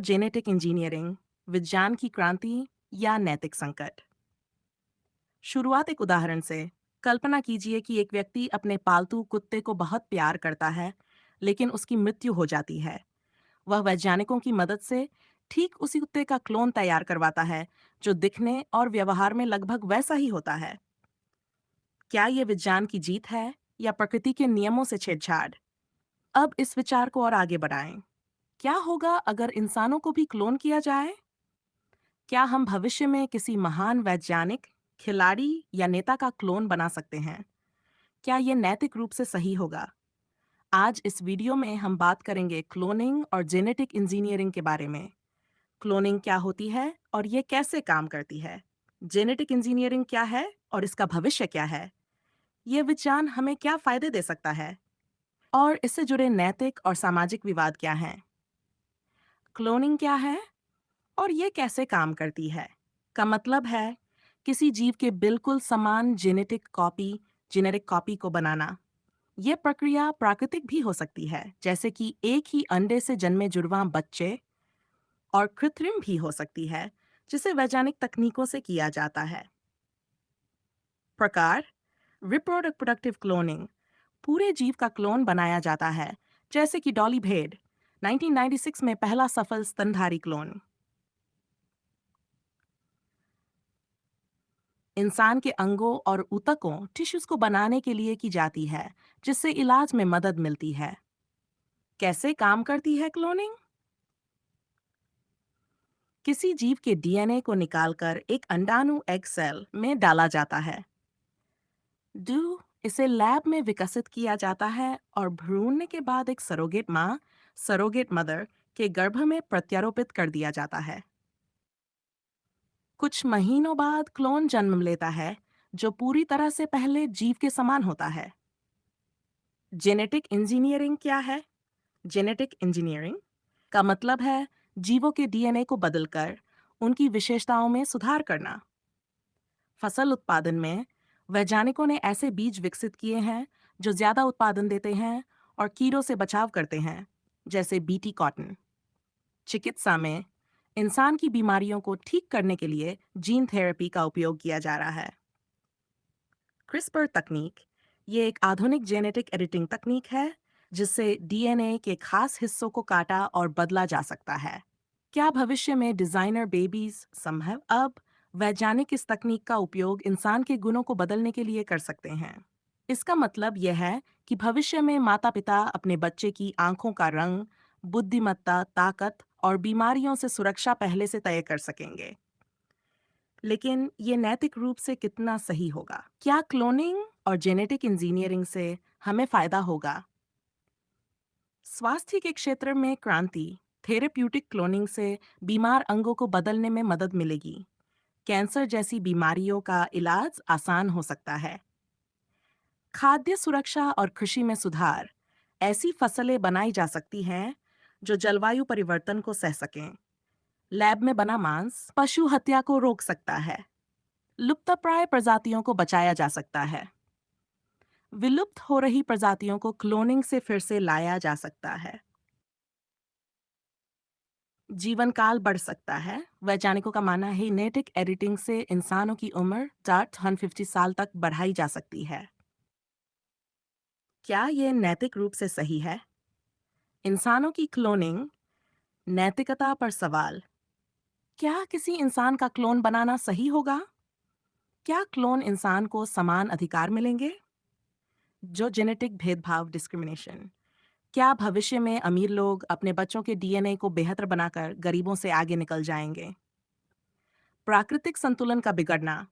Genetic engineering, विज्ञान की क्रांति या नैतिक संकट। शुरुआत एक उदाहरण से। कल्पना कीजिए कि एक व्यक्ति अपने पालतू कुत्ते को बहुत प्यार करता है, लेकिन उसकी मृत्यु हो जाती है। वह वैज्ञानिकों की मदद से ठीक उसी कुत्ते का क्लोन तैयार करवाता है, जो दिखने और व्यवहार में लगभग वैसा ही होता है। क्या ये विज्ञान की जीत है या प्रकृति के नियमों से छेड़छाड़? अब इस विचार को और आगे बढ़ाएं। क्या होगा अगर इंसानों को भी क्लोन किया जाए? क्या हम भविष्य में किसी महान वैज्ञानिक, खिलाड़ी या नेता का क्लोन बना सकते हैं? क्या ये नैतिक रूप से सही होगा? आज इस वीडियो में हम बात करेंगे क्लोनिंग और जेनेटिक इंजीनियरिंग के बारे में। क्लोनिंग क्या होती है और ये कैसे काम करती है? जेनेटिक इंजीनियरिंग क्या है और इसका भविष्य क्या है? ये विज्ञान हमें क्या फायदे दे सकता है? और इससे जुड़े नैतिक और सामाजिक विवाद क्या हैं? क्लोनिंग क्या है और ये कैसे काम करती है? का मतलब है किसी जीव के बिल्कुल समान जेनेटिक कॉपी को बनाना। यह प्रक्रिया प्राकृतिक भी हो सकती है, जैसे कि एक ही अंडे से जन्मे जुड़वां बच्चे, और कृत्रिम भी हो सकती है, जिसे वैज्ञानिक तकनीकों से किया जाता है। प्रकार: रिप्रोडक्टिव क्लोनिंग, पूरे जीव का क्लोन बनाया जाता है, जैसे कि डॉली भेड़, 1996 में पहला सफल स्तनधारी क्लोन। इंसान के अंगों और ऊतकों टिश्यूज को बनाने के लिए की जाती है, जिससे इलाज में मदद मिलती है। कैसे काम करती है क्लोनिंग? किसी जीव के डीएनए को निकालकर एक अंडाणु एग सेल में डाला जाता है। डू इसे लैब में विकसित किया जाता है और भ्रूण के बाद एक सरोगेट मदर के गर्भ में प्रत्यारोपित कर दिया जाता है। कुछ महीनों बाद क्लोन जन्म लेता है, जो पूरी तरह से पहले जीव के समान होता है। जेनेटिक इंजीनियरिंग क्या है? जेनेटिक इंजीनियरिंग का मतलब है जीवों के डीएनए को बदलकर उनकी विशेषताओं में सुधार करना। फसल उत्पादन में वैज्ञानिकों ने ऐसे बीज विकसित किए हैं जो ज्यादा उत्पादन देते हैं और कीड़ों से बचाव करते हैं, जैसे बीटी कॉटन। चिकित्सा में इंसान की बीमारियों को ठीक करने के लिए जीन थेरेपी का उपयोग किया जा रहा है। क्रिस्पर तकनीक, ये एक आधुनिक जेनेटिक एडिटिंग तकनीक है, जिससे डीएनए के खास हिस्सों को काटा और बदला जा सकता है। क्या भविष्य में डिजाइनर बेबीज संभव? अब वैज्ञानिक इस तकनीक का उपयोग इंसान के गुणों को बदलने के लिए कर सकते हैं। इसका मतलब यह है कि भविष्य में माता पिता अपने बच्चे की आंखों का रंग, बुद्धिमत्ता, ताकत और बीमारियों से सुरक्षा पहले से तय कर सकेंगे। लेकिन ये नैतिक रूप से कितना सही होगा? क्या क्लोनिंग और जेनेटिक इंजीनियरिंग से हमें फायदा होगा? स्वास्थ्य के क्षेत्र में क्रांति, थेरेप्यूटिक क्लोनिंग से बीमार अंगों को बदलने में मदद मिलेगी। कैंसर जैसी बीमारियों का इलाज आसान हो सकता है। खाद्य सुरक्षा और कृषि में सुधार, ऐसी फसलें बनाई जा सकती हैं जो जलवायु परिवर्तन को सह सकें। लैब में बना मांस पशु हत्या को रोक सकता है। लुप्तप्राय प्रजातियों को बचाया जा सकता है। विलुप्त हो रही प्रजातियों को क्लोनिंग से फिर से लाया जा सकता है। जीवन काल बढ़ सकता है। वैज्ञानिकों का मानना है जेनेटिक एडिटिंग से इंसानों की उम्र 150 साल तक बढ़ाई जा सकती है। क्या यह नैतिक रूप से सही है? इंसानों की क्लोनिंग, नैतिकता पर सवाल। क्या किसी इंसान का क्लोन बनाना सही होगा? क्या क्लोन इंसान को समान अधिकार मिलेंगे? जो जेनेटिक भेदभाव डिस्क्रिमिनेशन, क्या भविष्य में अमीर लोग अपने बच्चों के डीएनए को बेहतर बनाकर गरीबों से आगे निकल जाएंगे? प्राकृतिक संतुलन का बिगड़ना,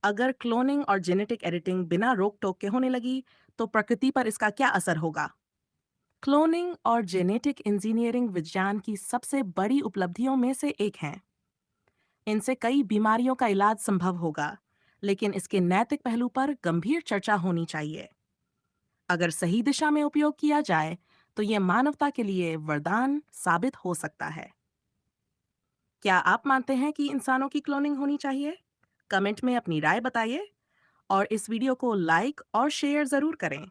अगर क्लोनिंग और जेनेटिक एडिटिंग बिना रोक टोक के होने लगी, तो प्रकृति पर इसका क्या असर होगा? क्लोनिंग और जेनेटिक इंजीनियरिंग विज्ञान की सबसे बड़ी उपलब्धियों में से एक है। इनसे कई बीमारियों का इलाज संभव होगा, लेकिन इसके नैतिक पहलू पर गंभीर चर्चा होनी चाहिए। अगर सही दिशा में उपयोग किया जाए, तो यह मानवता के लिए वरदान साबित हो सकता है। क्या आप मानते हैं कि इंसानों की क्लोनिंग होनी चाहिए? कमेंट में अपनी राय बताइए और इस वीडियो को लाइक और शेयर जरूर करें।